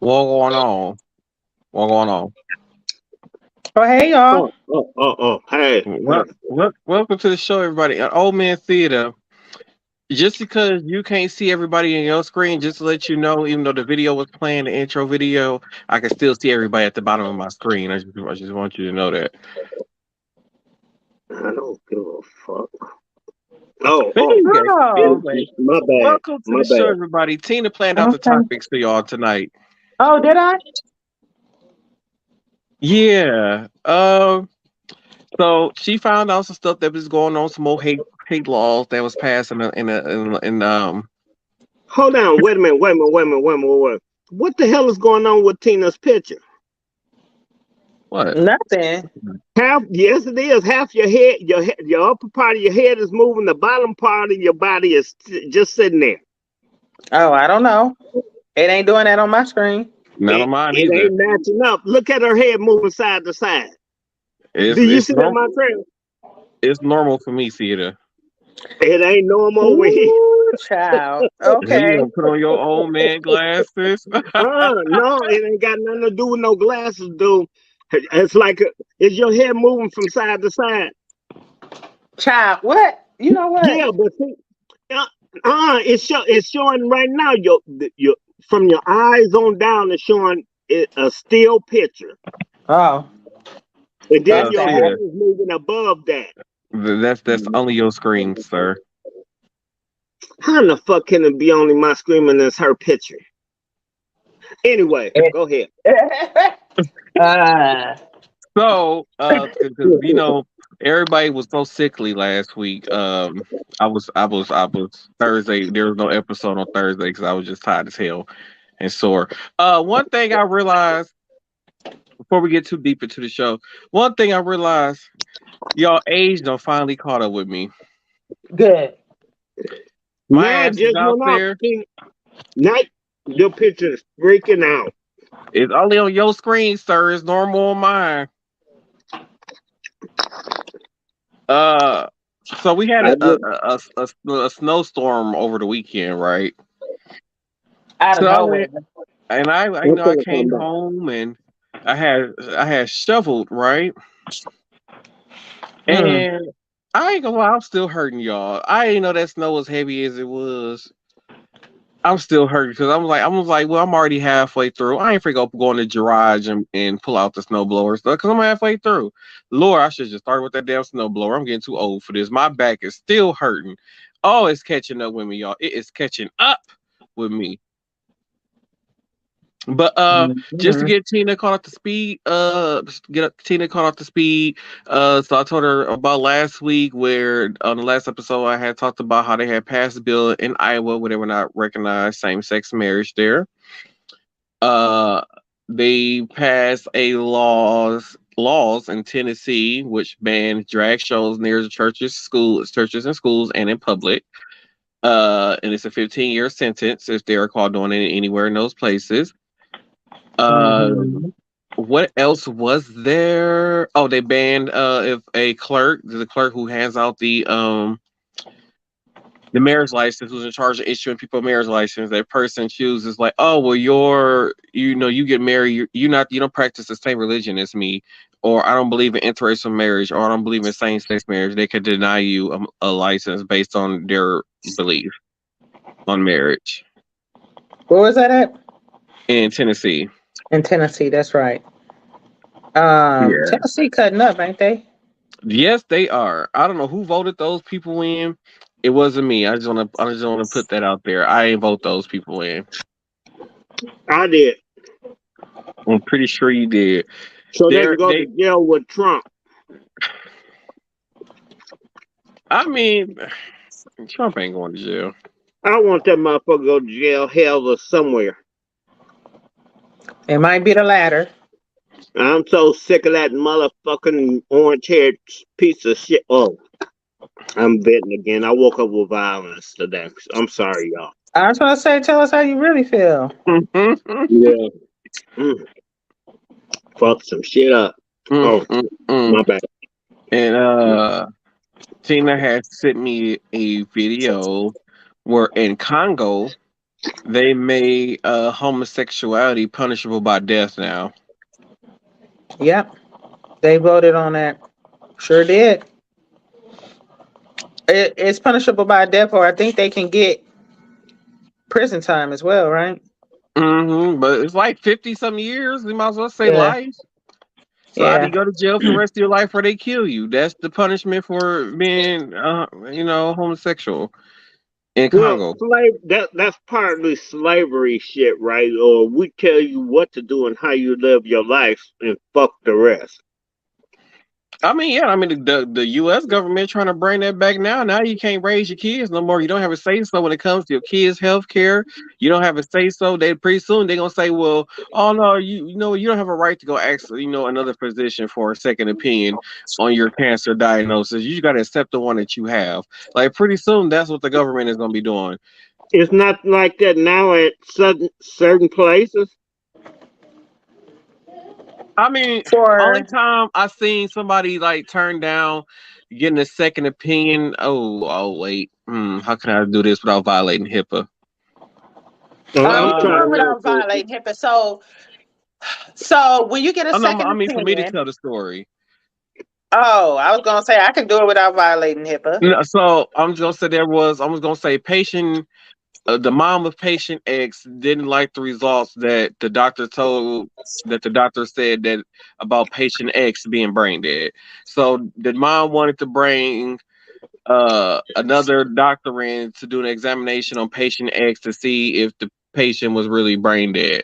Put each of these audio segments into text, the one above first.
What going on? What going on? Oh, hey, y'all. Hey, Welcome to the show, everybody. Old Man Theater. Just because you can't see everybody in your screen, just to let you know, even though the video was playing, the intro video, I can still see everybody at the bottom of my screen. I just want you to know that. I don't give a fuck. Oh, oh, Anyway, Oh, anyway, my bad, welcome to my the show, bad. everybody. Tina planned out the okay. topics for y'all tonight. Oh, did I? Yeah. So she found out some stuff that was going on, some more hate laws that was passed in Hold on, wait a minute. What the hell is going on with Tina's picture? what? Nothing. Half, yes, it is. Half your head, your upper part of your head is moving. The bottom part of your body is just sitting there. Oh, I don't know. It ain't doing that on my screen. None of mine It either. ain't matching up. Look at her head moving side to side. It's Do you it's see that, normal. my friend? It's normal for me, Theater. It ain't normal over here. Ooh, child. Here you Okay. gonna put on your old man glasses. No, it ain't got nothing to do with no glasses, dude. It's like, is your head moving from side to side? Child, what? You know what? Yeah, but see, uh, it's showing right now. Your from your eyes on down, it's showing a still picture, Oh, and then that's your sad. head Theater. is moving above that. That's only your screen, sir. How in the fuck can it be only my screen and it's her picture? Anyway, go ahead. uh, Because everybody was so sickly last week. I was Thursday. There was no episode on Thursday because I was just tired as hell and sore. One thing I realized before we get too deep into the show, one thing I realized, y'all age done finally caught up with me. good. My Now it ass is just out went off. there. See, now your picture is freaking out. It's only on your screen, sir. It's normal on mine. Uh, so we had I just a snowstorm over the weekend, right? Out of So I nowhere. went and I I'm know I gonna came come back. home and I had shoveled, right? Mm. And I ain't gonna lie, I'm still hurting, y'all. I ain't know that snow was heavy as it was. I'm still hurting because I was like, well, I'm already halfway through. I ain't freaking go in the garage and pull out the snow blower stuff because I'm halfway through. Lord, I should just start with that damn snow blower. I'm getting too old for this. My back is still hurting. Oh, it's catching up with me, y'all. It is catching up with me. But just to Mhm. get Tina caught up to speed, Tina caught up to speed. So I told her about last week where on the last episode I had talked about how they had passed a bill in Iowa where they were not recognized same sex marriage there. Uh, they passed a laws in Tennessee which ban drag shows near the churches and schools, and in public. And it's a 15-year sentence if they are caught doing it anywhere in those places. Uh, Mhm. what else was there? Oh, they banned if the clerk who hands out the marriage license, who's in charge of issuing people a marriage license, that person chooses like, oh well, you get married, you don't practice the same religion as me, or I don't believe in interracial marriage, or I don't believe in same sex marriage. They could deny you a license based on their belief on marriage Where was that at? in Tennessee. In Tennessee. That's right. Yeah. Tennessee cutting up, ain't they? Yes, they are. I don't know who voted those people in. It wasn't me. I just wanna put that out there. I ain't vote those people in. I did, I'm pretty sure you did. so they can They're go to they jail with Trump. I mean Trump ain't going to jail. I want that motherfucker to go to jail, hell, or somewhere. It might be the latter. I'm so sick of that motherfucking orange haired piece of shit. Oh, I'm venting again. I woke up with violence today. I'm sorry, y'all. I was gonna say, tell us how you really feel. Mm, Yeah. Mm, fuck some shit up. mm, Oh, mm. my bad. And Tina has sent me a video where in Congo, they made homosexuality punishable by death now. Yep, they voted on that. Sure did. It's punishable by death, or I think they can get prison time as well, right? But it's like 50 some years. You might as well say Yeah, life. So either you yeah. go to jail for the rest of your life or they kill you. That's the punishment for being, homosexual in Well, Congo. that's partly slavery shit, right? Or we tell you what to do and how you live your life and fuck the rest. I mean, yeah, I mean the U.S. government trying to bring that back now. Now you can't raise your kids no more. You don't have a say so when it comes to your kids' health care. You don't have a say so. They pretty soon they're gonna say, well, oh no, you don't have a right to go ask another physician for a second opinion on your cancer diagnosis. You just gotta accept the one that you have. Like pretty soon, that's what the government is gonna be doing. It's not like that now at certain places. I mean, only For time I seen somebody like turn down getting a second opinion. Oh wait. How can I do this without violating HIPAA? I'm you can do trying it to without help. violating HIPAA. So when you get a Oh no, second I mean for me to opinion, tell the story. oh, I was gonna say I can do it without violating HIPAA. No, so I'm just gonna say I was gonna say patient. The mom of patient X didn't like the results that the doctor said that about patient X being brain dead. So the mom wanted to bring another doctor in to do an examination on patient X to see if the patient was really brain dead,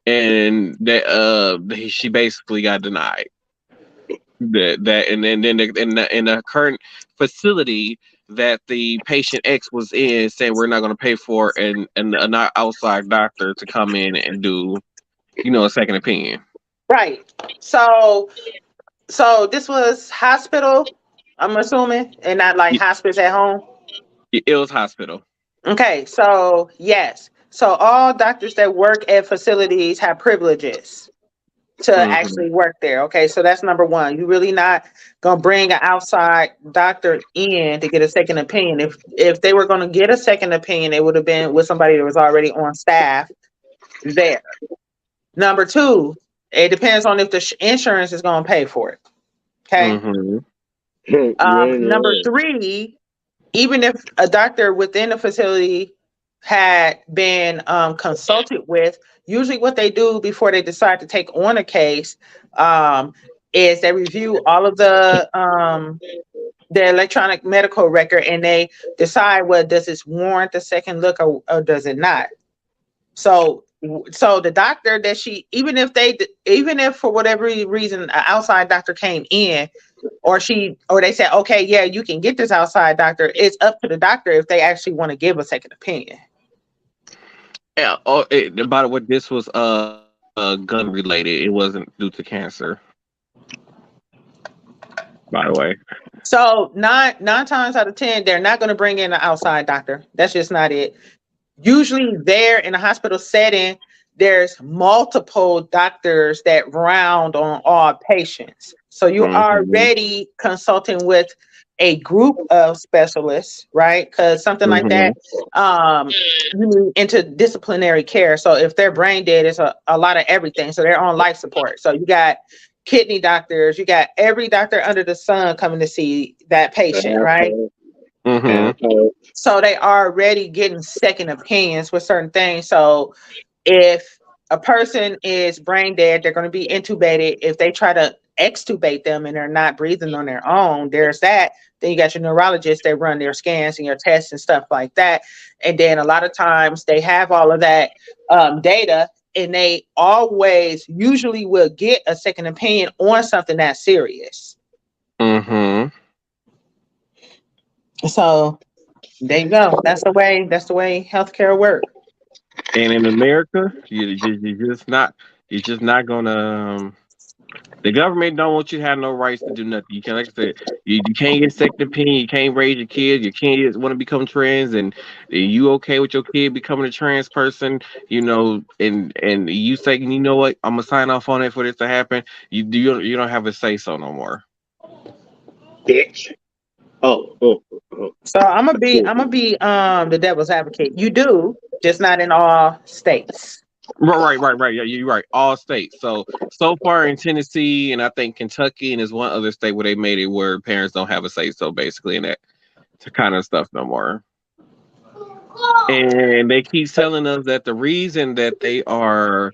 and that she basically got denied. That and then in the current facility that the patient X was in, saying we're not going to pay for an outside doctor to come in and do a second opinion. Right. So so this was hospital, I'm assuming, and not like It, hospice at home. it was hospital. Okay, so yes. So all doctors that work at facilities have privileges to Hmm. actually work there. Okay, so that's number one. You really not gonna bring an outside doctor in to get a second opinion. If they were gonna get a second opinion, it would have been with somebody that was already on staff there. Number two, it depends on if the insurance is gonna pay for it. Okay. Hmm. Number Man, three, even if a doctor within the facility had been consulted with, usually what they do before they decide to take on a case um, is they review all of the electronic medical record and they decide, well, does this warrant a second look, or does it not? So so the doctor that she, even if for whatever reason an outside doctor came in, or they said, okay, yeah, you can get this outside doctor, it's up to the doctor if they actually want to give a second opinion. Yeah. By the way, this was gun related. It wasn't due to cancer. By the way. So nine times out of ten, they're not going to bring in an outside doctor. That's just not it. Usually there in a hospital setting, there's multiple doctors that round on all patients. So you are Hmm. already consulting with a group of specialists, right? Because something like Hmm. that, you need interdisciplinary care. So if they're brain dead, it's a lot of everything. So they're on life support. So you got kidney doctors, you got every doctor under the sun coming to see that patient, right? Hmm. So they are already getting second opinions with certain things. So if a person is brain dead, they're going to be intubated. If they try to extubate them and they're not breathing on their own, there's that. Then you got your neurologist that run their scans and your tests and stuff like that. And then a lot of times they have all of that data, and they always usually will get a second opinion on something that's serious. Hmm. So there you go. That's the way. That's the way healthcare works. And in America, you're just not gonna. The government don't want you to have no rights to do nothing. You can't, like I said, you can't get second opinion. You can't raise your kids. Your kids want to become trans, and you okay with your kid becoming a trans person? And you say, you know what, I'm gonna sign off on it for this to happen. You don't have a say so no more. bitch. So I'm gonna be the devil's advocate. You do, just not in all states. Right. Yeah, you're right. All states. So far in Tennessee, and I think Kentucky, and there's one other state where they made it where parents don't have a say so basically in that kind of stuff no more. And they keep telling us that the reason that they are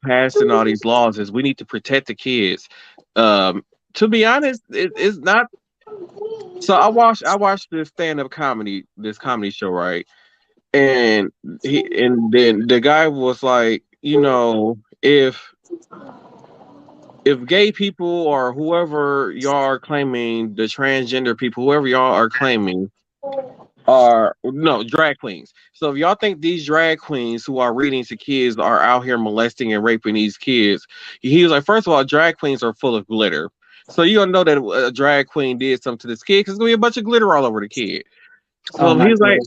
passing all these laws is we need to protect the kids. To be honest, it's not. So I watched this this comedy show, right? And then the guy was like, if gay people or whoever y'all are claiming, the transgender people, whoever y'all are claiming, are no drag queens. So if y'all think these drag queens who are reading to kids are out here molesting and raping these kids, he was like, first of all, drag queens are full of glitter. So you don't know that a drag queen did something to this kid because there's gonna be a bunch of glitter all over the kid. So he was like,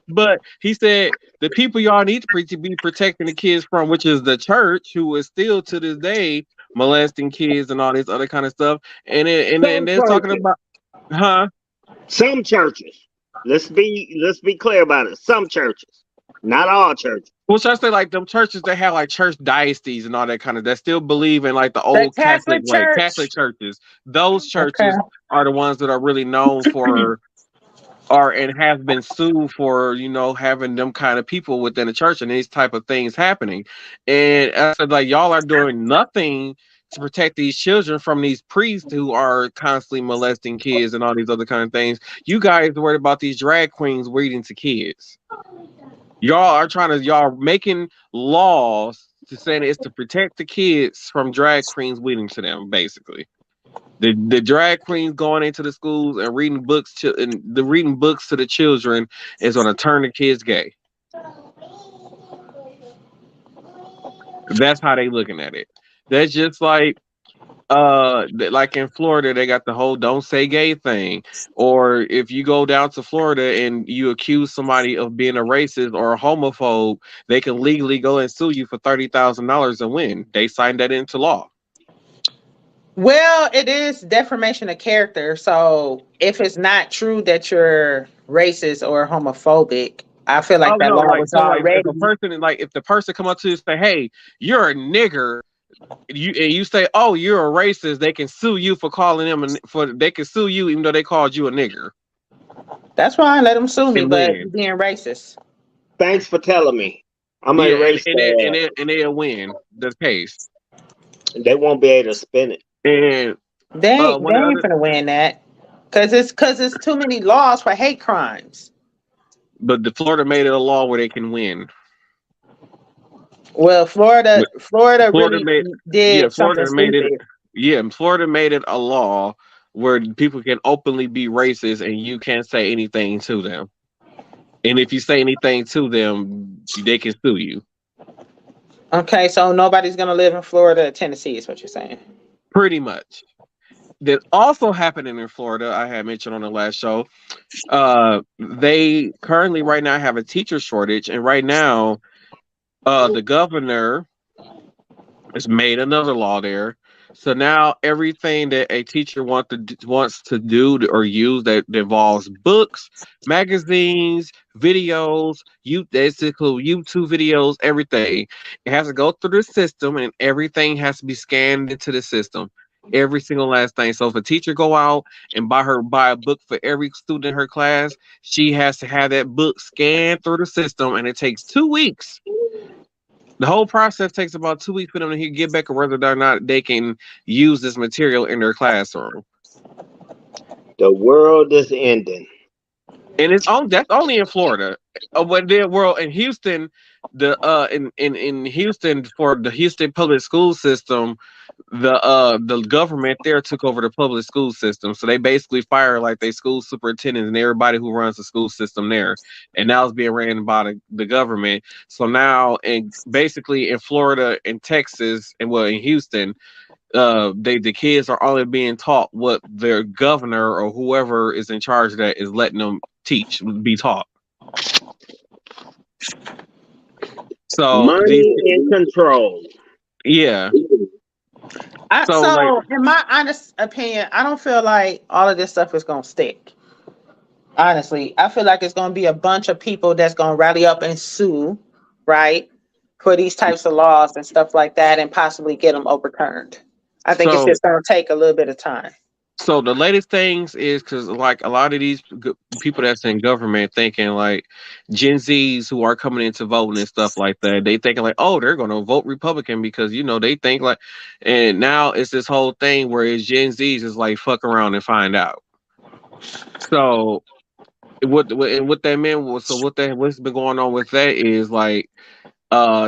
but he said the people y'all need to be protecting the kids from, which is the church, who is still to this day molesting kids and all this other kind of stuff. And they're talking about, Some churches. Let's be clear about it. Some churches, not all churches. Well, should I say like them churches that have like church dioceses and all that kind of that still believe in like the old Catholic way, Catholic churches. Those churches are the ones that are really known for and have been sued for, having them kind of people within the church and these type of things happening. And I said, like, y'all are doing nothing to protect these children from these priests who are constantly molesting kids and all these other kind of things. You guys are worried about these drag queens reading to kids. Y'all making laws to say that it's to protect the kids from drag queens reading to them, basically. The drag queens going into the schools and reading books to the children is going to turn the kids gay. That's how they looking at it. That's just like in Florida, they got the whole "don't say gay" thing. Or if you go down to Florida and you accuse somebody of being a racist or a homophobe, they can legally go and sue you for $30,000 and win. They signed that into law. Well, it is defamation of character. So if it's not true that you're racist or homophobic, I feel like that law was already. If the person come up to you and say, "Hey, you're a nigger," you say, "Oh, you're a racist," they can sue you for calling them they can sue you even though they called you a nigger. That's fine, let them sue me, but being racist. Thanks for telling me. I'm a racist, and they'll win the case. They won't be able to spin it. And they ain't gonna win that because it's too many laws for hate crimes. But the Florida made it a law where they can win. Well, Florida really did something stupid. Florida made it a law where people can openly be racist and you can't say anything to them. And if you say anything to them, they can sue you. Okay, so nobody's gonna live in Florida or Tennessee, is what you're saying. Pretty much. That also happening in Florida, I had mentioned on the last show. They currently right now have a teacher shortage, and right now, the governor has made another law there. So now everything that a teacher wants to do or use that involves books, magazines, videos, basically YouTube videos, everything, it has to go through the system, and everything has to be scanned into the system. Every single last thing. So if a teacher go out and buy a book for every student in her class, she has to have that book scanned through the system, and it takes 2 weeks. The whole process takes about 2 weeks for them to get back, or whether or not they can use this material in their classroom. The world is ending, and that's only in Florida. When the world in Houston, in Houston for the Houston public school system, the government there took over the public school system, so they basically fire like they school superintendents and everybody who runs the school system there, and now it's being ran by the government. So now, basically in Florida and Texas, and in Houston, the kids are only being taught what their governor or whoever is in charge of that is letting them be taught. So money and control. Yeah. So like, So, in my honest opinion, I don't feel like all of this stuff is gonna stick. Honestly, I feel like it's gonna be a bunch of people that's gonna rally up and sue, right, for these types of laws and stuff like that, and possibly get them overturned. I think it's so just gonna take a little bit of time. So the latest things is because like a lot of these people that's in government thinking like Gen Zs who are coming into voting and stuff like that, they thinking like, oh, they're gonna vote Republican because they think like, and now it's this whole thing where it's Gen Zs is like fuck around and find out. So what that meant was what's been going on with that is like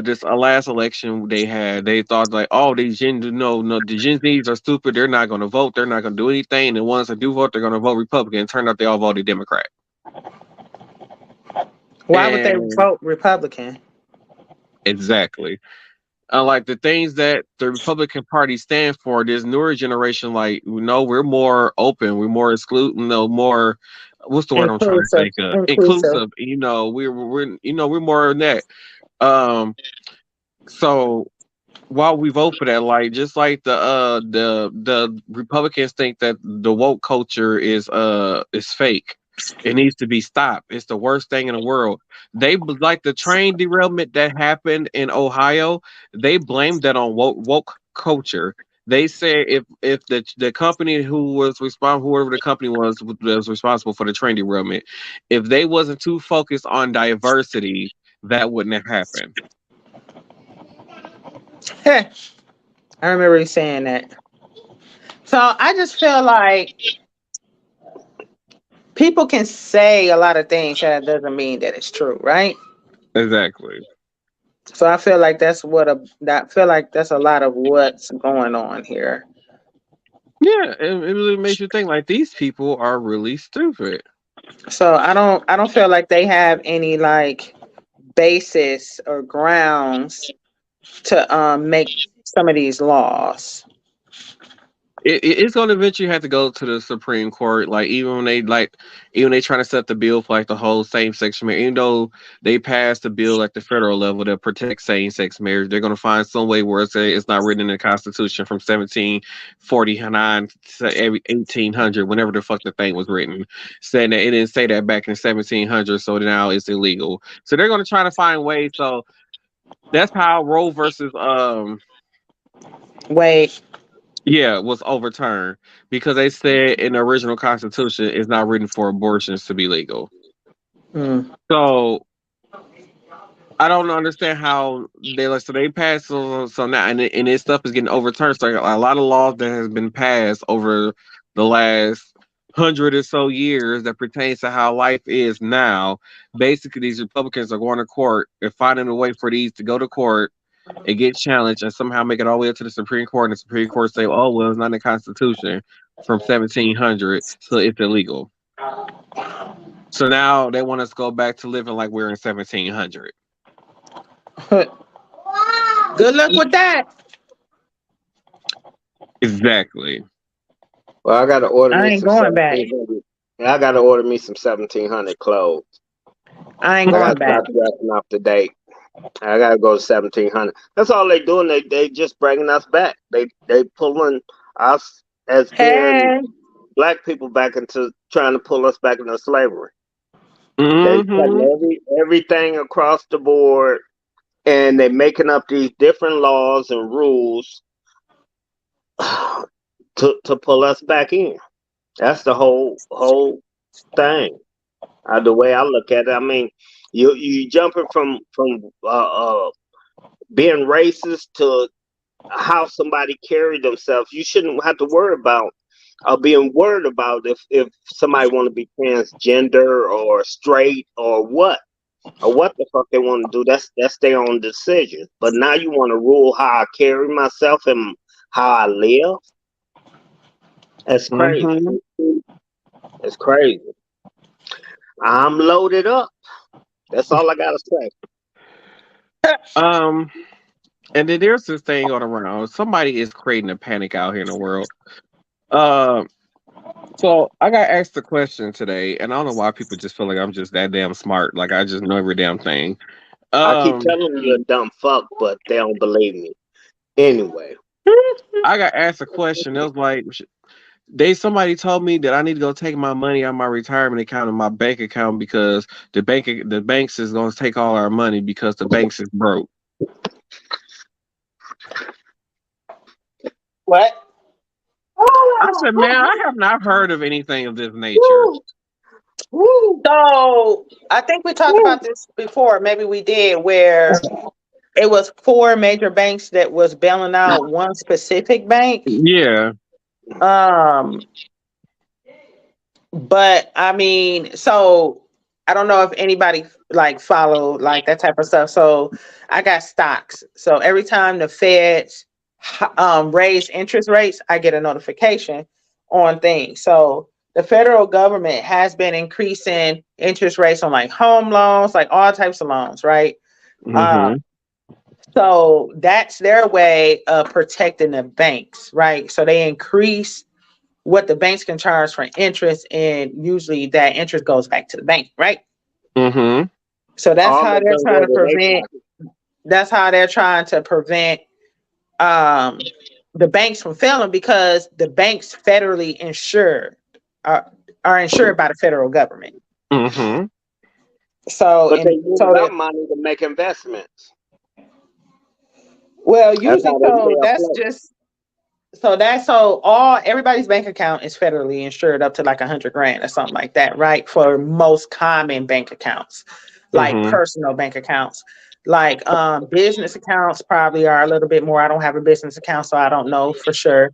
this last election they thought like, oh, these the Gen Zs are stupid, they're not going to vote, they're not going to do anything, and the ones that do vote, they're going to vote Republican. Turned out they all voted Democrat. Why would they And vote Republican? exactly, like the things that the Republican Party stand for, this newer generation, like we're more open, we're more exclusive, more, what's the word I'm trying to Inclusive, think of, inclusive. inclusive. We're more than that. um so while we vote for that, like just like the Republicans think that the woke culture is fake. It needs to be stopped. It's the worst thing in the world. Like the train derailment that happened in Ohio. They blamed that on woke culture. They said if the company who was responsible, whoever the company was responsible for the train derailment, if they wasn't too focused on diversity, that wouldn't have happened. Heh, I remember you saying that. So I just feel like people can say a lot of things that doesn't mean that it's true, right? Exactly. So I feel like that feel like that's a lot of what's going on here. Yeah, it really makes you think like these people are really stupid. So I don't feel like they have any like basis or grounds to make some of these laws. It's going to eventually have to go to the Supreme Court. Like even they trying to set the bill for like the whole same sex marriage. Even though they passed the bill at the federal level that protects same sex marriage, they're going to find some way where it's not written in the Constitution from 1749 to every 1800, whenever the fuck the thing was written, saying that it didn't say that back in 1700, so now it's illegal. So they're going to try to find ways. So that's how Roe versus Wait, yeah, was overturned because they said in the original Constitution it's not written for abortions to be legal. mm, So I don't understand how they passed so now and this stuff is getting overturned. So a lot of laws that has been passed over the last 100 or so years that pertains to how life is now. Basically, these Republicans are going to court and finding a way for these to go to court and get challenged and somehow make it all the way up to the Supreme Court, and the Supreme Court say, "Oh well, it's not in the Constitution from 1700, so it's illegal." So now they want us to go back to living like we're in 1700. good luck with that. Exactly. Well, I gotta order I me ain't some going back. 1700. I gotta order me some 1700 clothes. I ain't I going gotta back. stop dressing up to date. I gotta go to 1700. That's all they doing. They just bringing us back. They pulling us as being Hey, black people back into trying to pull us back into slavery. They Hmm. cutting everything across the board, and they making up these different laws and rules to pull us back in. That's the whole thing. The way I look at it, I mean, you jumping from being racist to how somebody carry themselves. You shouldn't have to worry about being worried about if somebody want to be transgender or straight or what the fuck they want to do. That's their own decision. But now you want to rule how I carry myself and how I live. That's crazy. Hmm. It's crazy. I'm loaded up. That's all I gotta say. Um, and then there's this thing going around. Somebody is creating a panic out here in the world. Um, so I got asked a question today, and I don't know why people just feel like I'm just that damn smart. Like I just know every damn thing. I keep Um, telling you a dumb fuck, but they don't believe me. Anyway, I got asked a question. It was like somebody told me that I need to go take my money out of my retirement account in my bank account because the banks is gonna take all our money because the banks is broke. What? I said, man, I have not heard of anything of this nature. So I think we talked about this before. Maybe we did, where it was 4 major banks that was bailing out one specific bank. Yeah. But I mean, so I don't know if anybody like followed like that type of stuff. So I got stocks. So every time the Feds raise interest rates, I get a notification on things. So the federal government has been increasing interest rates on like home loans, like all types of loans, right? Mm-hmm. So that's their way of protecting the banks, right? So they increase what the banks can charge for interest, and usually that interest goes back to the bank, right? Mm-hmm. So that's how they're trying to prevent. That's how they're trying to prevent the banks from failing, because the banks federally insured are insured by the federal government. Mm-hmm. So, but they use that money to make investments. Well, usually, everybody's bank account is federally insured up to like $100,000 or something like that, right? For most common bank accounts, like personal bank accounts. Like business accounts probably are a little bit more. I don't have a business account, so I don't know for sure.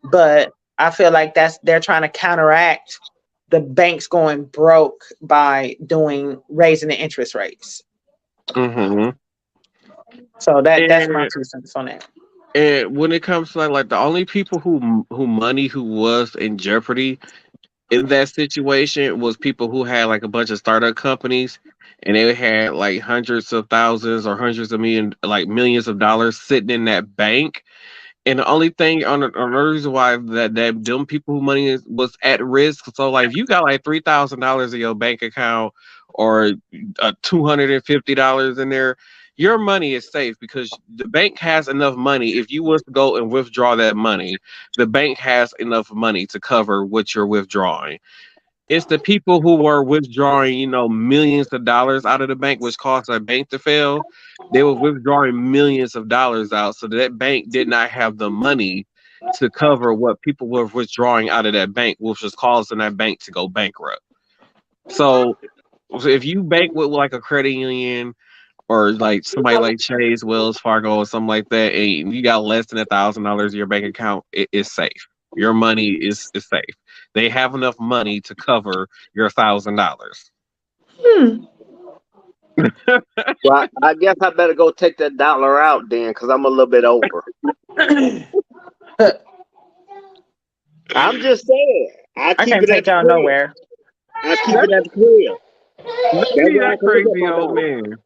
But I feel like they're trying to counteract the banks going broke by raising the interest rates. Mm-hmm. So that's my 2 cents on that. And when it comes to like the only people who was in jeopardy in that situation was people who had like a bunch of startup companies, and they had like hundreds of thousands or hundreds of millions of dollars sitting in that bank. And the only thing on the reason why that them people who money was at risk. So like if you got like $3,000 in your bank account or $250 in there, your money is safe because the bank has enough money. If you was to go and withdraw that money, the bank has enough money to cover what you're withdrawing. It's the people who were withdrawing, millions of dollars out of the bank, which caused a bank to fail. They were withdrawing millions of dollars out, so that bank did not have the money to cover what people were withdrawing out of that bank, which was causing that bank to go bankrupt. So if you bank with like a credit union or like somebody like Chase, Wells Fargo, or something like that, and you got less than $1,000 in your bank account, it is safe. Your money is safe. They have enough money to cover your $1,000. Well, I guess I better go take that dollar out then, because I'm a little bit over. I'm just saying. I can't take y'all nowhere. I keep it at the crib. That's crazy old man.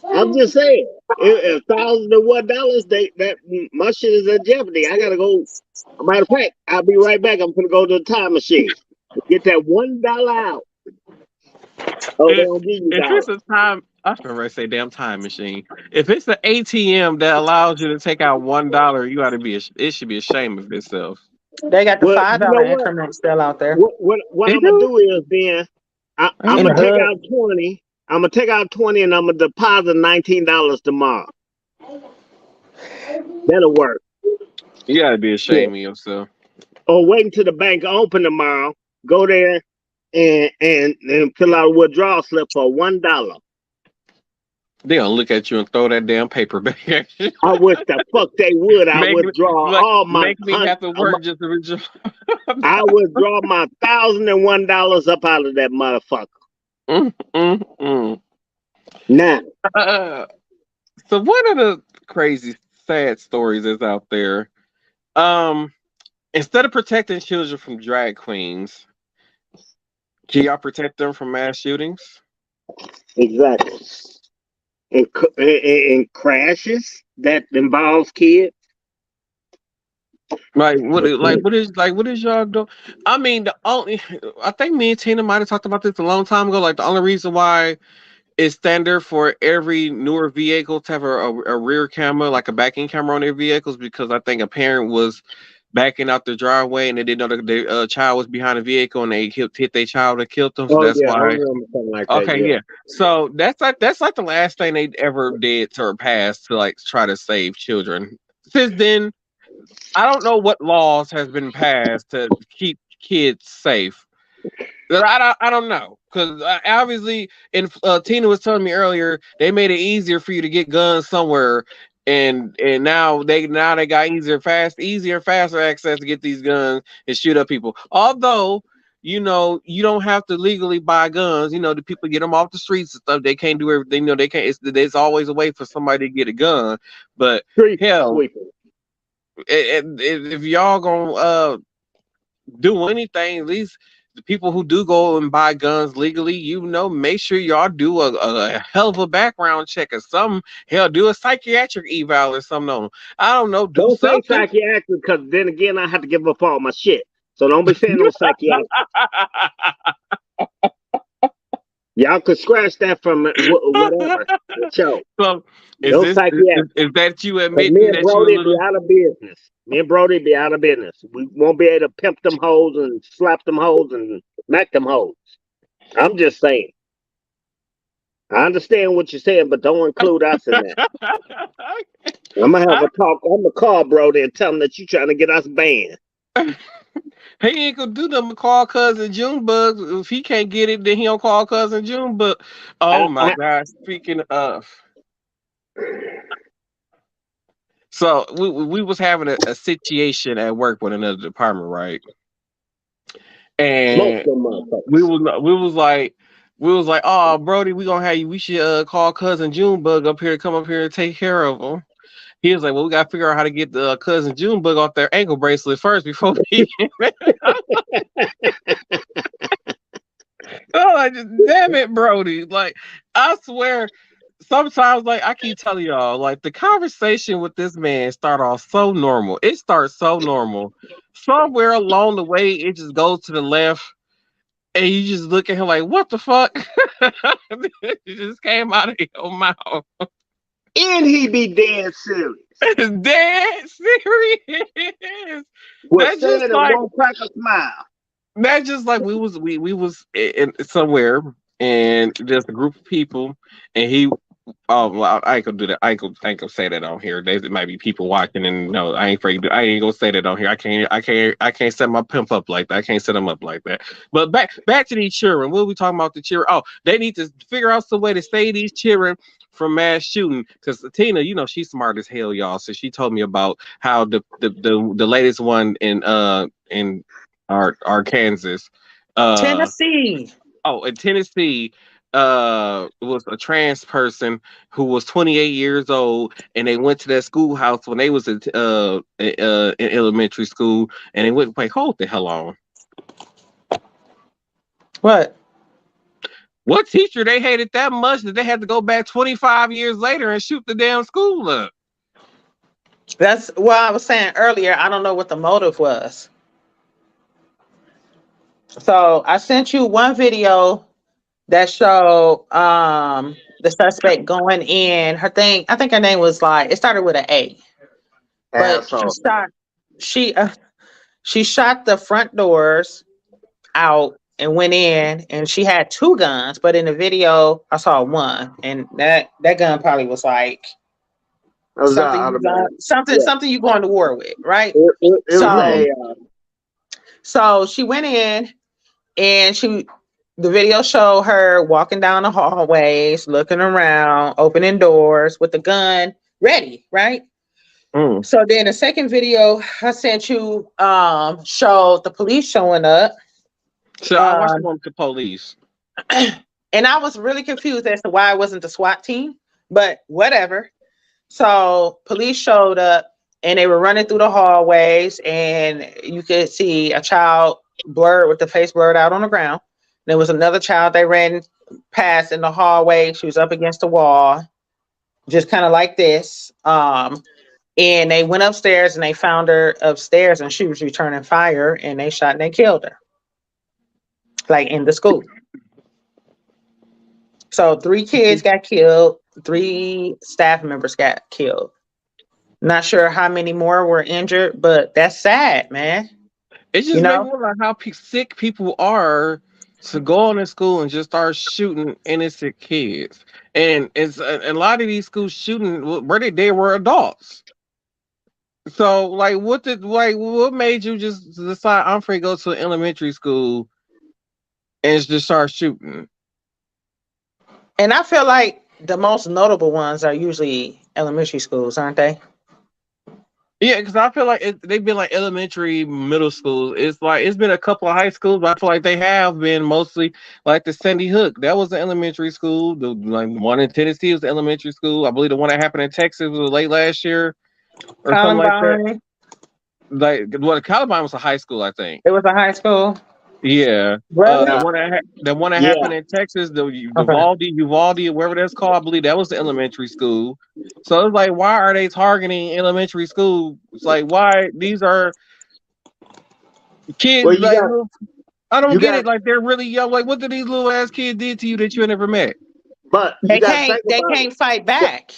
I'm just saying, if $1,001, my shit is in jeopardy. I gotta go. Matter of fact, I'll be right back. I'm gonna go to the time machine. Get that $1 out. Oh, they don't give you if it's a time, I was gonna say damn time machine. If it's an ATM that allows you to take out $1, you gotta be. It should be ashamed of itself. They got the $5 increment still out there. What I'm gonna do is then I'm gonna take out 20. I'm gonna take out 20 and I'm gonna deposit $19 tomorrow. That'll work. You gotta be ashamed of yourself. Or wait until the bank open tomorrow. Go there and fill out a withdrawal slip for $1. They gonna look at you and throw that damn paper back at you. I wish the fuck they would. I withdraw all my. Make me have to work just to withdraw. I withdraw my $1,001 up out of that motherfucker. Now. So one of the crazy, sad stories is out there. Instead of protecting children from drag queens, can y'all protect them from mass shootings? Exactly. And crashes that involves kids. What is y'all do? I mean, I think me and Tina might have talked about this a long time ago. Like the only reason why it's standard for every newer vehicle to have a rear camera, like a backing camera on their vehicles, because I think a parent was backing out the driveway and they didn't know that their child was behind the vehicle and they hit their child and killed them. So Oh that's yeah, I why. remember something like that. Okay, yeah. So that's like the last thing they ever did to pass to like try to save children. Since then, I don't know what laws has been passed to keep kids safe. I don't know because obviously, and Tina was telling me earlier they made it easier for you to get guns somewhere, and now they got easier, faster access to get these guns and shoot up people. Although you don't have to legally buy guns. The people get them off the streets and stuff. They can't do everything. They can't. There's always a way for somebody to get a gun. But Street hell, sweeping. if y'all gonna do anything, at least the people who do go and buy guns legally, make sure y'all do a hell of a background check or something. Hell, do a psychiatric eval or something. I don't know. Do Don't say something. psychiatric because then again I have to give up all my shit. So don't be saying no psychiatric. Y'all could scratch that from whatever the show. So No is that you admitting me and that Brody you a little... be out of business. Me and Brody be out of business. We won't be able to pimp them hoes and slap them hoes and smack them hoes. I'm just saying. I understand what you're saying, but don't include us in that. I'm gonna have a talk. I'm gonna call Brody and tell him that you trying to get us banned. He ain't gonna do nothing but call cousin Junebug. If he can't get it, then he don't call cousin Junebug. Oh my God! Speaking of, so we was having a situation at work with another department, right? And we was like, oh Brody, we gonna have you. We should call cousin Junebug up here to come up here and take care of him. He was like, well, we gotta figure out how to get the cousin Junebug off their ankle bracelet first before we. Oh, damn it, Brody! Like, I swear, sometimes, like, I keep telling y'all, like, the conversation with this man start off so normal. It starts so normal. Somewhere along the way, it just goes to the left, and you just look at him like, what the fuck? It just came out of your mouth. And he be dead serious. Dead serious. That's just like won't crack a smile. That's just like we was in somewhere and there's a group of people and he. Oh well, I ain't gonna do that. I ain't gonna say that on here. There might be people watching, and no, I ain't gonna say that on here. I can't set my pimp up like that. I can't set them up like that. But back to these children. What are we talking about? The children? Oh, they need to figure out some way to save these children from mass shooting. Because Tina, she's smart as hell, y'all. So she told me about how the latest one in Kansas, Tennessee. Oh, in Tennessee. It was a trans person who was 28 years old, and they went to that schoolhouse when they was in elementary school, and they went, wait, hold the hell on. What teacher they hated that much that they had to go back 25 years later and shoot the damn school up? That's what I was saying earlier. I don't know what the motive was. So I sent you one video that showed the suspect going in. Her thing, I think her name was like, it started with an A. But she shot the front doors out and went in, and she had two guns, but in the video I saw one, and that gun probably was like something you going to war with, right? So she went in and the video showed her walking down the hallways, looking around, opening doors with the gun ready, right? So then the second video I sent you showed the police showing up. So I watched them with the police. And I was really confused as to why it wasn't the SWAT team, but whatever. So police showed up and they were running through the hallways, and you could see a child blurred with the face blurred out on the ground. There was another child they ran past in the hallway. She was up against the wall, just kind of like this. And they went upstairs and they found her upstairs, and she was returning fire, and they shot and they killed her, like in the school. So 3 kids got killed, 3 staff members got killed. Not sure how many more were injured, but that's sad, man. It just You makes me know? wonder how sick people are to go on in school and just start shooting innocent kids. And it's a lot of these schools shooting where they were adults. So like, what made you just decide I'm free to go to an elementary school and just start shooting? And I feel like the most notable ones are usually elementary schools, aren't they? Yeah, because I feel like they've been like elementary, middle schools. It's like it's been a couple of high schools, but I feel like they have been mostly like the Sandy Hook. That was the elementary school. The like one in Tennessee was the elementary school. I believe the one that happened in Texas was late last year or something like that. Columbine, Like, well, Columbine was a high school, I think. it was a high school. Yeah. Really? The one that Yeah. happened in Texas, the Uvalde, wherever that's called, I believe that was the elementary school. So it's like, why are they targeting elementary school? It's like, why these are kids? Well, you like, got- I don't you get got- it. Like, they're really young. Like, what did these little ass kids did to you that you never met? But They you gotta can't think about it. can't fight back.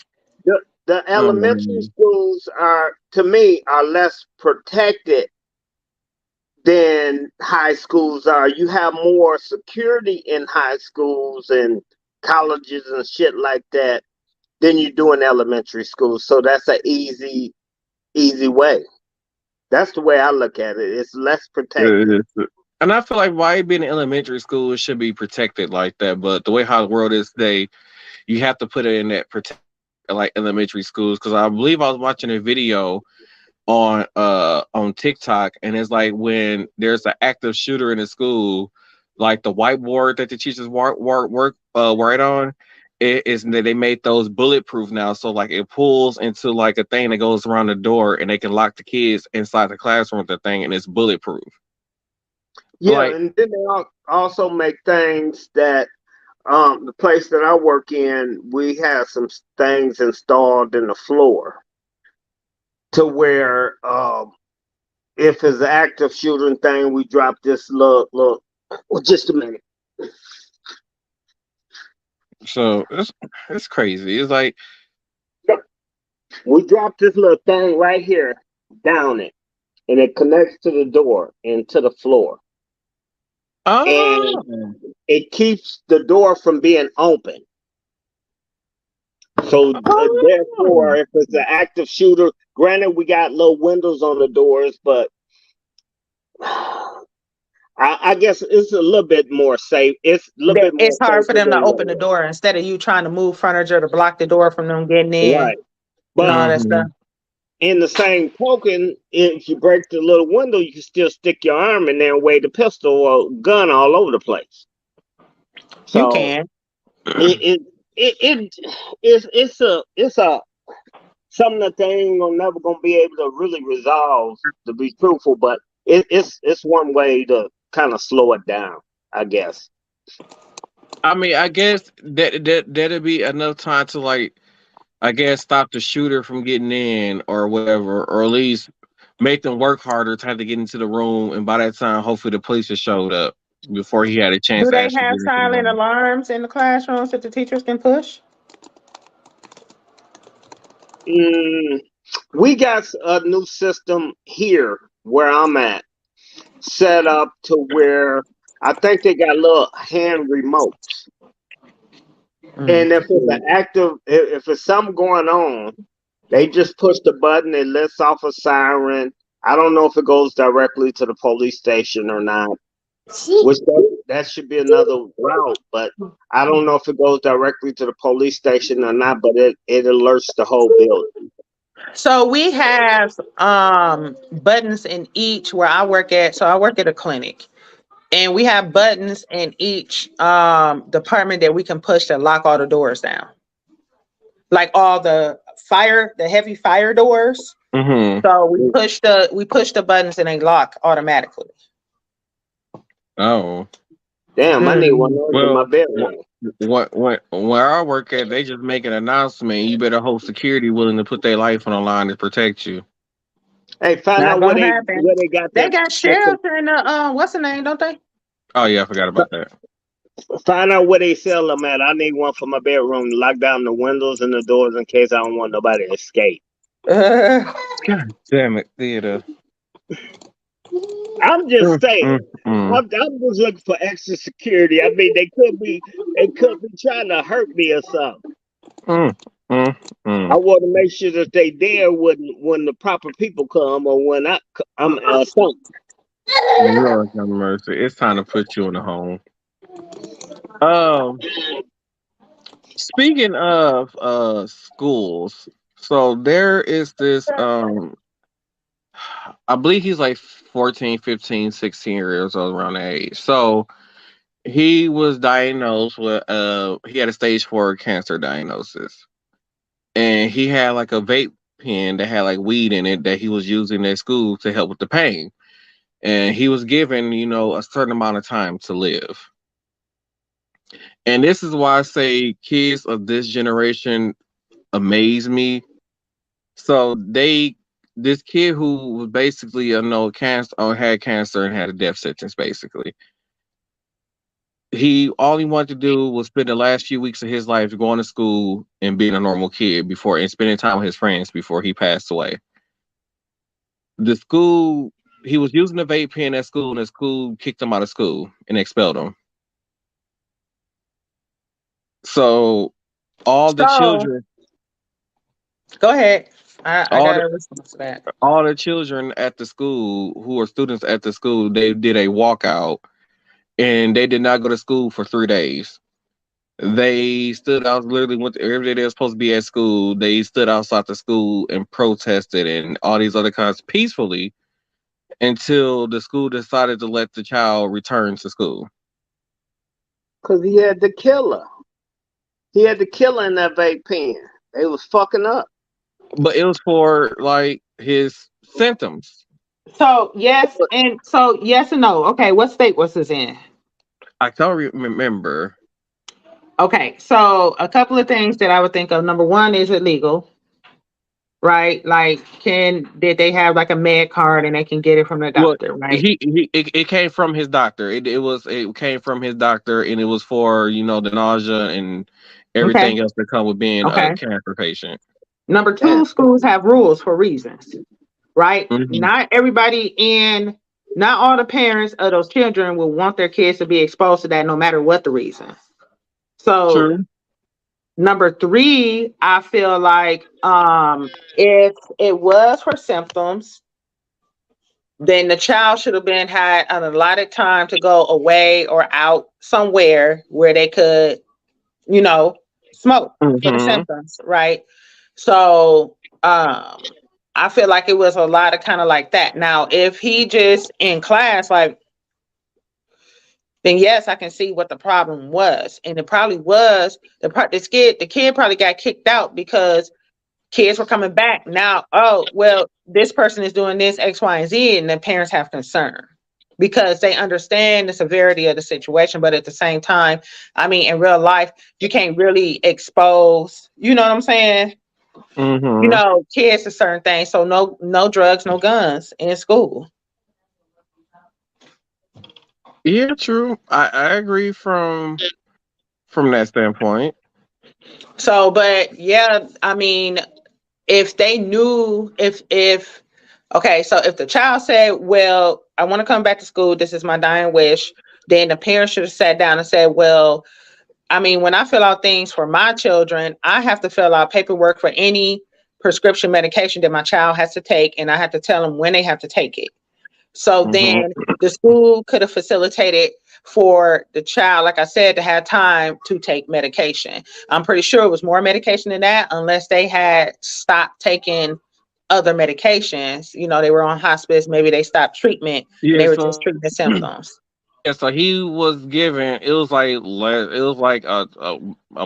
The elementary Mm. schools to me, are less protected than high schools are. You have more security in high schools and colleges and shit like that than you do in elementary schools. So that's an easy way. That's the way I look at it. It's less protected. And I feel like why being in elementary school it should be protected like that. But the way how the world is today, you have to put it in that like elementary schools. Because I believe I was watching a video on TikTok, and it's like when there's an active shooter in a school, like the whiteboard that the teachers write on, they made those bulletproof now. So like it pulls into like a thing that goes around the door, and they can lock the kids inside the classroom with the thing, and it's bulletproof. Yeah, Like- and then they also make things that the place that I work in, we have some things installed in the floor to where if it's an active shooting thing, we drop this look. Well, just a minute. So it's crazy. It's like We drop this little thing right here down it, and it connects to the door and to the floor. And it keeps the door from being open. So therefore, if it's an active shooter, granted we got little windows on the doors, but I guess it's a little bit more safe. It's a little bit more It's hard for them to safer open the than door instead of you trying to move furniture to block the door from them getting in. right. And all But that stuff. in the same token, if you break the little window, you can still stick your arm in there and wave the pistol or gun all over the place. So You can. it's a something that they ain't never gonna be able to really resolve, to be truthful, but it's one way to kind of slow it down, I guess. I mean, I guess that'd be enough time to like, I guess, stop the shooter from getting in or whatever, or at least make them work harder to have to get into the room. And by that time, hopefully the police have showed up before he had a chance. Do to they actually have get into the silent room. alarms in the classrooms that the teachers can push? We got a new system here where I'm at, set up to where I think they got little hand remotes. And if it's an active, if it's something going on, they just push the button, it lets off a siren. I don't know if it goes directly to the police station or not, which that should be another route, but I don't know if it goes directly to the police station or not, but it alerts the whole building. So we have buttons in each where I work at. So I work at a clinic. And we have buttons in each department that we can push to lock all the doors down. Like all the heavy fire doors. Mm-hmm. So we push the buttons and they lock automatically. Oh. Damn, I need one of those in my bedroom. Where I work at, they just make an announcement. You better hope security willing to put their life on the line to protect you. Hey, find Not out where gonna happen. they got They that. got shelter in the what's the name, don't they? Oh yeah, I forgot about that. Find out where they sell them at. I need one for my bedroom. Lock down the windows and the doors in case I don't want nobody to escape. God damn it, theater. I'm just saying. Mm. I'm just looking for extra security. I mean, they could be trying to hurt me or something. I want to make sure that they there when the proper people come or when I'm something. Lord have mercy. It's time to put you in a home. Speaking of schools, so there is this I believe he's like 14, 15, 16 years old around that age. So he was diagnosed with he had a stage 4 cancer diagnosis. And he had like a vape pen that had like weed in it that he was using at school to help with the pain. And he was given, a certain amount of time to live. And this is why I say kids of this generation amaze me. So this kid who was basically cancer, had cancer and had a death sentence. Basically, all he wanted to do was spend the last few weeks of his life going to school and being a normal kid and spending time with his friends before he passed away. The school, he was using the vape pen at school, and the school kicked him out of school and expelled him. So all the children. Go ahead. I got a response to that. All the children at the school who were students at the school, they did a walkout, and they did not go to school for 3 days. They stood out, literally went every day they were supposed to be at school. They stood outside the school and protested and all these other kinds peacefully until the school decided to let the child return to school. Because he had the killer. He had the killer in that vape pen. They was fucking up. But it was for like his symptoms. So yes and no. Okay, what state was this in? I don't remember. Okay, so a couple of things that I would think of. Number one, is it legal? Right? Like, did they have like a med card and they can get it from the doctor? Right? It came from his doctor. It came from his doctor, and it was for the nausea and everything else that come with being a cancer patient. Number two, schools have rules for reasons, right? Mm-hmm. Not all the parents of those children will want their kids to be exposed to that, no matter what the reason. So, true. Number three, I feel like if it was for symptoms, then the child should have had an allotted time to go away or out somewhere where they could, smoke get the symptoms, right? So I feel like it was a lot of kind of like that. Now, if he just in class, then yes, I can see what the problem was. And it probably was the kid probably got kicked out because kids were coming back. Now, this person is doing this, X, Y, and Z, and the parents have concern because they understand the severity of the situation. But at the same time, I mean, in real life, you can't really expose, you know what I'm saying? Mm-hmm. Kids to certain things. So no drugs, no guns in school. Yeah, true. I agree from that standpoint. So, but yeah, I mean, if they knew, so if the child said, well, I want to come back to school, this is my dying wish, then the parents should have sat down and said, well, I mean, when I fill out things for my children, I have to fill out paperwork for any prescription medication that my child has to take, and I have to tell them when they have to take it. So then the school could have facilitated for the child, like I said, to have time to take medication. I'm pretty sure it was more medication than that, unless they had stopped taking other medications. They were on hospice. Maybe they stopped treatment. Yeah, they were just treating the symptoms. Yeah, so he was given. It was like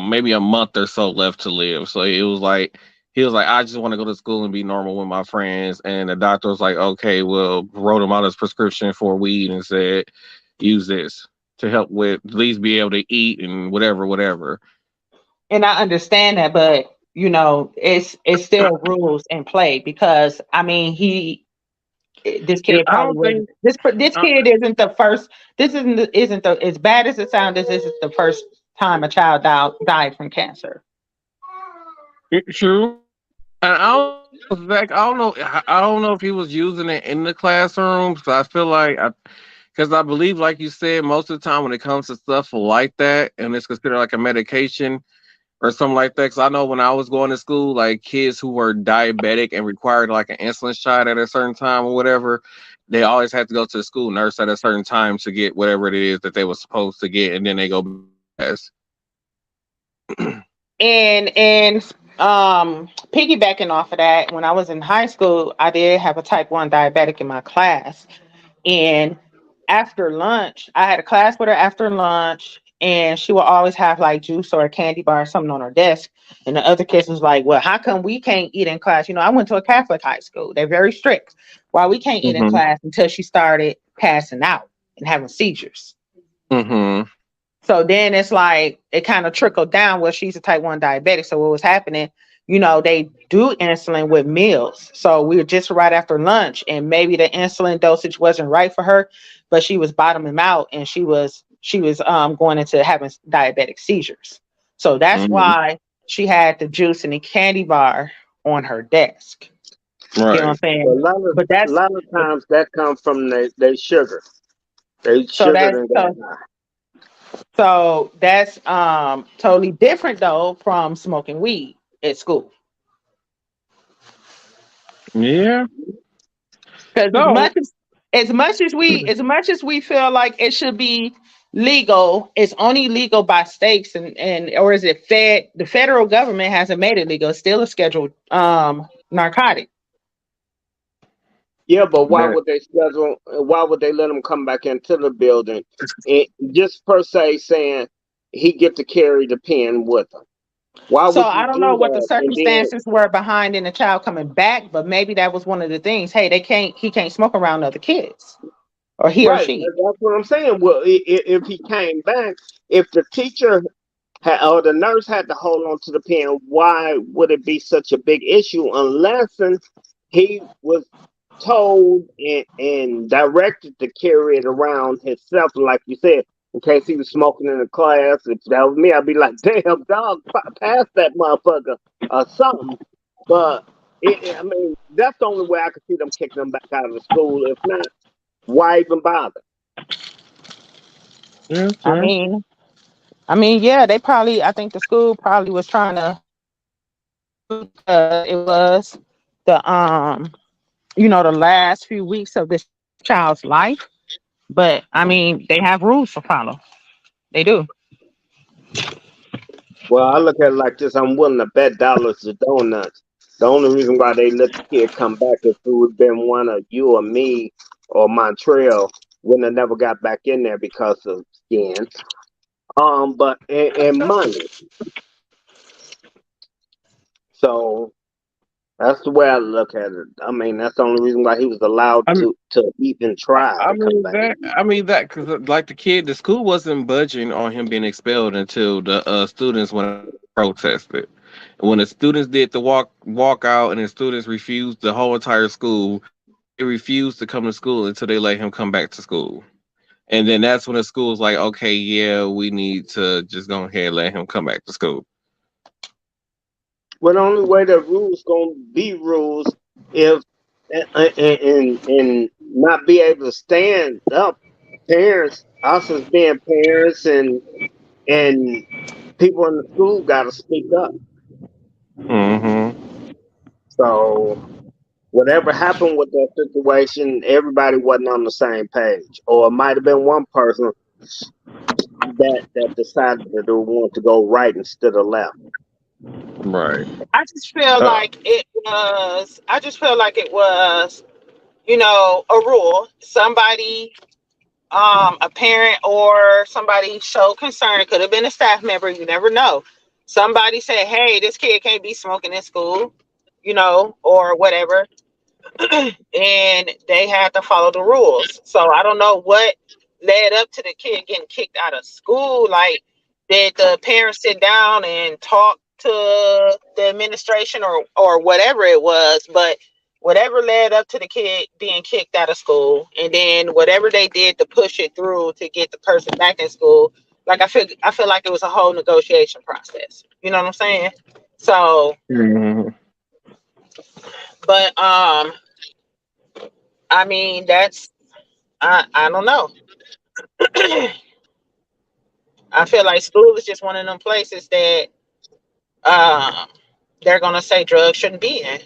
maybe a month or so left to live. So it was like. He was like, I just want to go to school and be normal with my friends. And the doctor was like, okay, well, wrote him out his prescription for weed and said, use this to help with at least be able to eat and whatever. And I understand that, but it's still rules in play because I mean, This kid I probably don't wasn't. think. This Uh, kid isn't the first. This isn't the as bad as it sounds. This isn't the first time a child died from cancer. true. And I don't know. I don't know if he was using it in the classroom. So I feel like, because I believe, like you said, most of the time when it comes to stuff like that, and it's considered like a medication or something like that. Because I know when I was going to school, like kids who were diabetic and required like an insulin shot at a certain time or whatever, they always had to go to the school nurse at a certain time to get whatever it is that they were supposed to get, and then they go. Yes. And piggybacking off of that, when I was in high school, I did have a type 1 diabetic in my class. And after lunch, I had a class with her after lunch, and she would always have like juice or a candy bar or something on her desk. And the other kids was like, well, how come we can't eat in class? You know, I went to a Catholic high school. They're very strict. Why we can't eat in Mm-hmm. class until she started passing out and having seizures. Mm-hmm. So then it's like it kind of trickled down. Well, she's a type 1 diabetic. So what was happening, you know, they do insulin with meals. So we were just right after lunch, and maybe the insulin dosage wasn't right for her, but she was bottoming out, and she was going into having diabetic seizures. So that's Mm-hmm. why she had the juice and the candy bar on her desk. You know what I'm Right. A saying? lot of But a lot of times that comes from their sugar. They so sugar that's and so that. so that's totally different though from smoking weed at school. Yeah. Because So. as much as we feel like it should be legal, it's only legal by states and or is it the federal government hasn't made it legal. It's still a scheduled narcotic. Yeah, but why That. would they schedule? Why would they let him come back into the building? And just per se saying he get to carry the pen with him. Why So would I you don't know do what the that? And then circumstances were behind in the child coming back, but maybe that was one of the things. Hey, he can't smoke around other kids, or he or right, she. that's what I'm saying. Well, if he came back, if the teacher or the nurse had to hold on to the pen, why would it be such a big issue unless he was told and directed to carry it around himself, like you said, in case he was smoking in the class? If that was me, I'd be like, damn, dog, pass that motherfucker or something. But, I mean, that's the only way I could see them kicking him back out of the school. If not, why even bother? Yeah. I Sure. mean, yeah, they probably. I think the school probably was trying to. It was the the last few weeks of this child's life. But I mean, they have rules to follow. They do. Well, I look at it like this: I'm willing to bet dollars to donuts. The only reason why they let the kid come back if it would have been one of you or me or Montreal wouldn't have never got back in there because of skin. But and money. So that's the way I look at it. I mean, that's the only reason why he was allowed I to even try I to come mean back. that. I mean that because like the school wasn't budging on him being expelled until the students went and protested. When the students did the walk out and the students refused, the whole entire school, they refused to come to school until they let him come back to school. And then that's when the school was like, okay, yeah, we need to just go ahead and let him come back to school. Well, the only way the rules gonna be rules if and not be able to stand up. Parents, us as being parents and people in the school got to speak up. Mm-hmm. So whatever happened with that situation, everybody wasn't on the same page, or it might have been one person that decided that they wanted to go right instead of left. Right. I just feel Uh, like it was. I just feel like it was, a rule. Somebody, a parent or somebody showed concern. It could have been a staff member. You never know. Somebody said, "Hey, this kid can't be smoking in school," or whatever, and they had to follow the rules. So I don't know what led up to the kid getting kicked out of school. Like, did the parents sit down and talk to the administration or whatever it was? But whatever led up to the kid being kicked out of school, and then whatever they did to push it through to get the person back in school. Like I feel like it was a whole negotiation process. You know what I'm saying? So, Mhm. but I mean that's I don't know. I feel like school is just one of them places that um they're gonna say drugs shouldn't be in,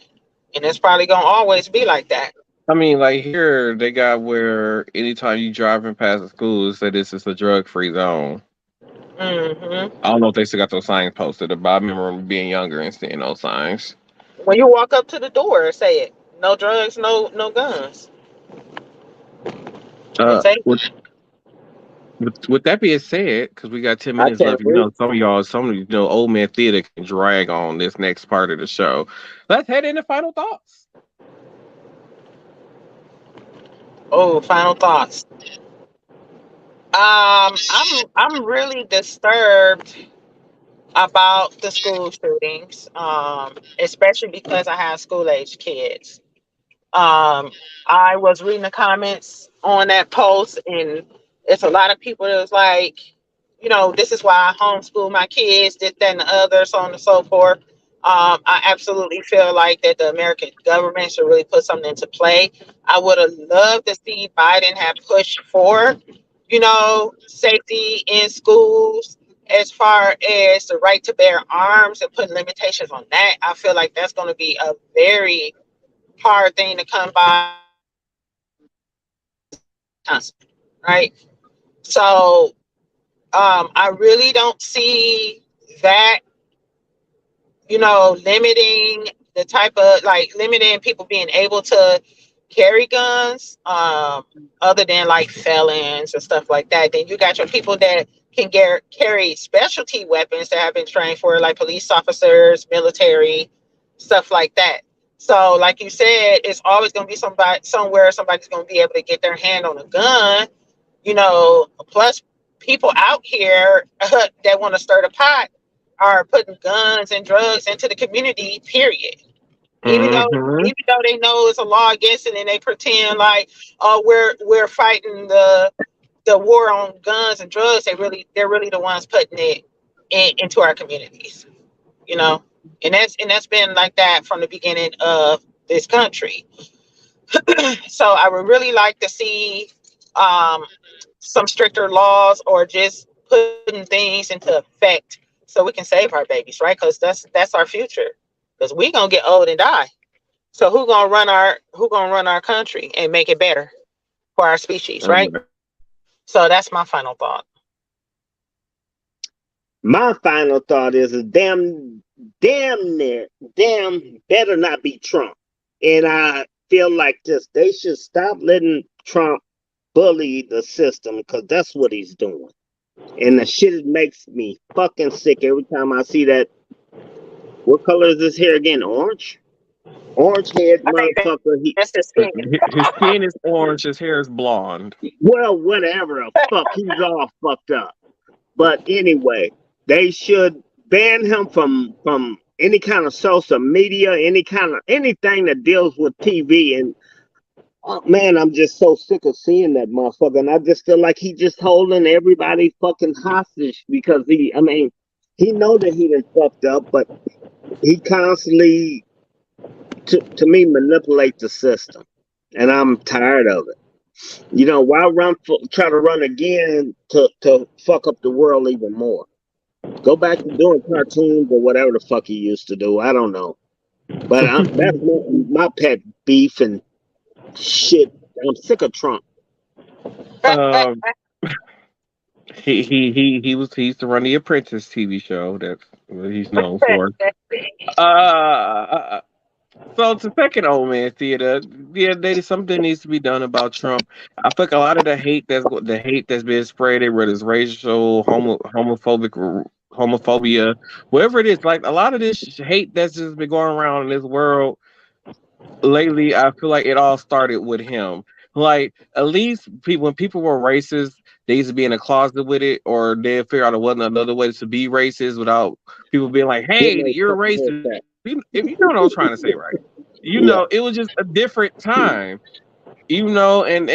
and it's probably gonna always be like that. I mean, like here they got where anytime you driving past the school, it say this is a drug free zone. Hmm. I don't know if they still got those signs posted, but I remember being younger and seeing those signs. When you walk up to the door, say it. No drugs, no guns. And Uh, say with with that being said, because we got 10 I minutes can't left, you wait. know, some of you know, old man theater can drag on this next part of the show. Let's head into final thoughts. oh, final thoughts. I'm really disturbed about the school shootings, especially because I have school age kids. Um, I was reading the comments on that post, and it's a lot of people that was like, this is why I homeschool my kids, this, that, and the other, so on and so forth. I absolutely feel like that the American government should really put something into play. I would have loved to see Biden have pushed for, safety in schools as far as the right to bear arms and putting limitations on that. I feel like that's going to be a very hard thing to come by, right? So I really don't see that, limiting the type of like limiting people being able to carry guns, other than like felons and stuff like that. Then you got your people that can carry specialty weapons that have been trained for, like police officers, military, stuff like that. So, like you said, it's always going to be somebody's going to be able to get their hand on a gun. Plus people out here that want to stir the pot are putting guns and drugs into the community. Period. Even though Mm-hmm. even though they know it's a law against it, and they pretend like, oh, we're fighting the war on guns and drugs, they're really the ones putting it into our communities. You know, and that's been like that from the beginning of this country. So I would really like to see um, some stricter laws, or just putting things into effect so we can save our babies, right? Because that's our future. Because we gonna get old and die. So who gonna run our country and make it better for our species, right? So that's my final thought. My final thought is damn better not be Trump. And I feel like they should stop letting Trump bully the system, because that's what he's doing. And the shit makes me fucking sick every time I see that. What color is his hair again? Orange? Orange haired I think motherfucker. that's the skin. His skin is orange, his hair is blonde. Well, whatever the fuck, he's all fucked up. But anyway, they should ban him from any kind of social media, anything that deals with TV. And oh, man, I'm just so sick of seeing that motherfucker. And I just feel like he just holding everybody fucking hostage, because he know that he done fucked up, but he constantly, to me, manipulate the system. And I'm tired of it. Why try to run again to fuck up the world even more? Go back to doing cartoons or whatever the fuck he used to do. I don't know. But that's my pet beef and shit. I'm sick of Trump. Um, he used to run the Apprentice TV show. That's what he's known for. So to second old man theater, yeah, something needs to be done about Trump. I feel like a lot of the hate that's been spread, whether it's racial, homophobia, whatever it is, like a lot of this hate that's just been going around in this world lately. I feel like it all started with him. Like at least when people were racist, they used to be in a closet with it, or they figure out it wasn't another way to be racist without people being like, "Hey, you're racist." If you know what I'm trying to say, right? you know, it was just a different time, you know, and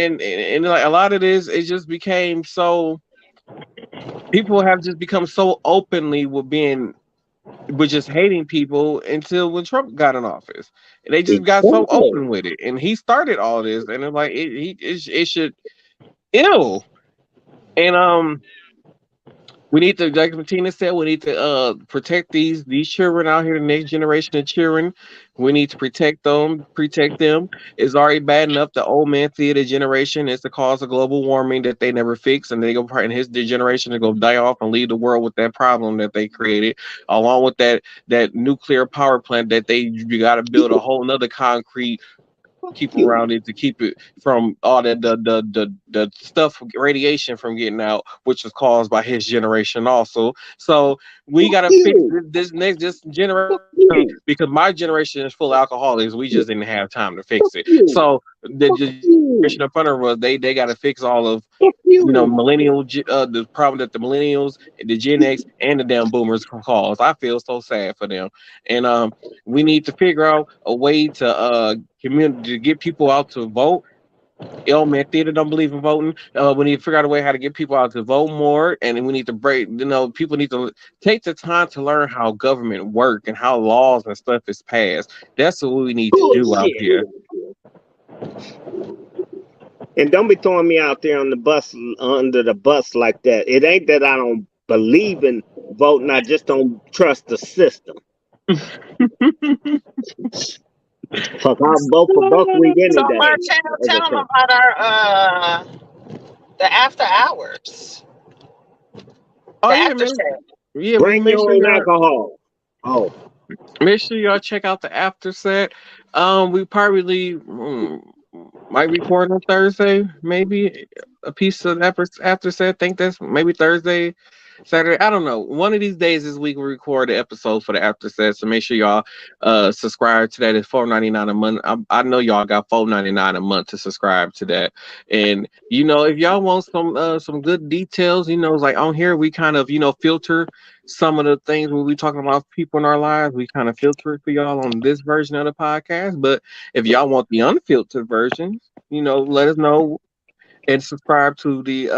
like a lot of this, it just became so. People have just become so openly with just hating people until when Trump got in office, and they just got so open with it, and he started all this, and it's like it should ill, and we need to, like Martina said, we need to protect these children out here, the next generation of children. We need to protect them. It's already bad enough the old man theater generation is the cause of global warming that they never fix, and they go part in his generation to go die off and leave the world with that problem that they created, along with that nuclear power plant that you got to build a whole nother concrete keep around it to keep it from all the stuff, radiation from getting out, which was caused by his generation also. So we gotta fix this next generation, because my generation is full of alcoholics. We just didn't have time to fix it. So the generation in front of us, they gotta fix all of millennial the problem that the millennials, the Gen X, and the damn boomers cause. I feel so sad for them, and we need to figure out a way to community to get people out to vote. Man theater don't believe in voting. We need to figure out a way how to get people out to vote more, and we need to break. People need to take the time to learn how government work and how laws and stuff is passed. That's what we need to do out here. And don't be throwing me out there on the bus, under the bus like that. It ain't that I don't believe in voting. I just don't trust the system. Fuck, I'll vote for Buckwheat any So day. Martell, tell them about our the after hours. Oh, The yeah, after man. set. Yeah, Bring your own alcohol. Oh, make sure y'all check out the after set. We probably might record on Thursday, maybe a piece of after set. I think that's maybe Thursday, Saturday. I don't know. One of these days this week we record the episode for the after set. So make sure y'all subscribe to that. It's $4.99 a month. I know y'all got $4.99 a month to subscribe to that. And if y'all want some good details, like on here we kind of filter some of the things when we talking about people in our lives. We kind of filter it for y'all on this version of the podcast. But if y'all want the unfiltered version, let us know. And subscribe to the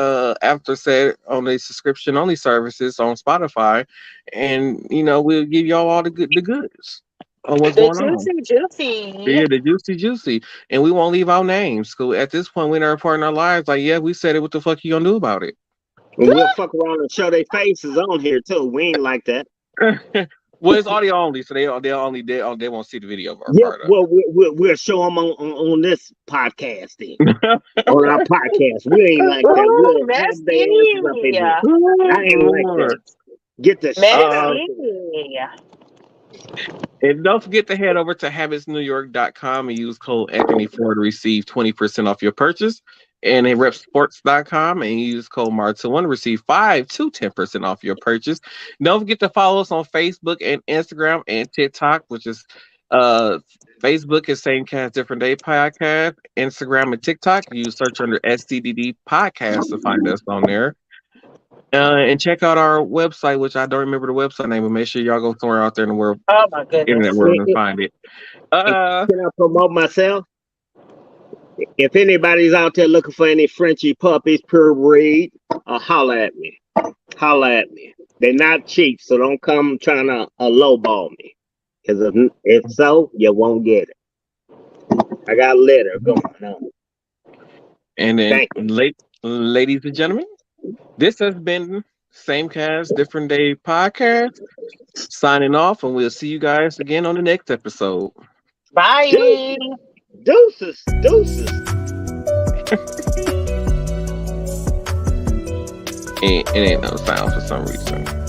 after set on the subscription only services on Spotify, and we'll give y'all all the goods on what's going on. Juicy. Yeah, the juicy, and we won't leave our names. So at this point, we're not reporting our lives. Like, yeah, we said it. What the fuck you gonna do about it? And we'll fuck around and show their faces on here too. We ain't like that. Well, it's audio only, so they won't see the video of our part. Well, we'll show them on this podcast then. On our podcast, we ain't like that. We'll have their asses up in here. I ain't like that. Get the shit out of here. And don't forget to head over to habitsnewyork.com and use code Anthony4 to receive 20% off your purchase. And at repsports.com and use code MARTA1 to receive 5 to 10% off your purchase. Don't forget to follow us on Facebook and Instagram and TikTok, which is Facebook is Same Cast Different Day Podcast. Instagram and TikTok, you search under SCDD Podcast to find us on there. And check out our website, which I don't remember the website name, but make sure y'all go somewhere out there in the world. Oh my goodness. Internet world and find it. Can I promote myself? If anybody's out there looking for any Frenchie puppies, pure breed, holla at me. Holla at me. They're not cheap, so don't come trying to lowball me. Because if so, you won't get it. I got litter going on. And then, ladies and gentlemen, this has been Same Cast, Different Day Podcast. Signing off, and we'll see you guys again on the next episode. Bye. Deuces. It ain't no sound for some reason.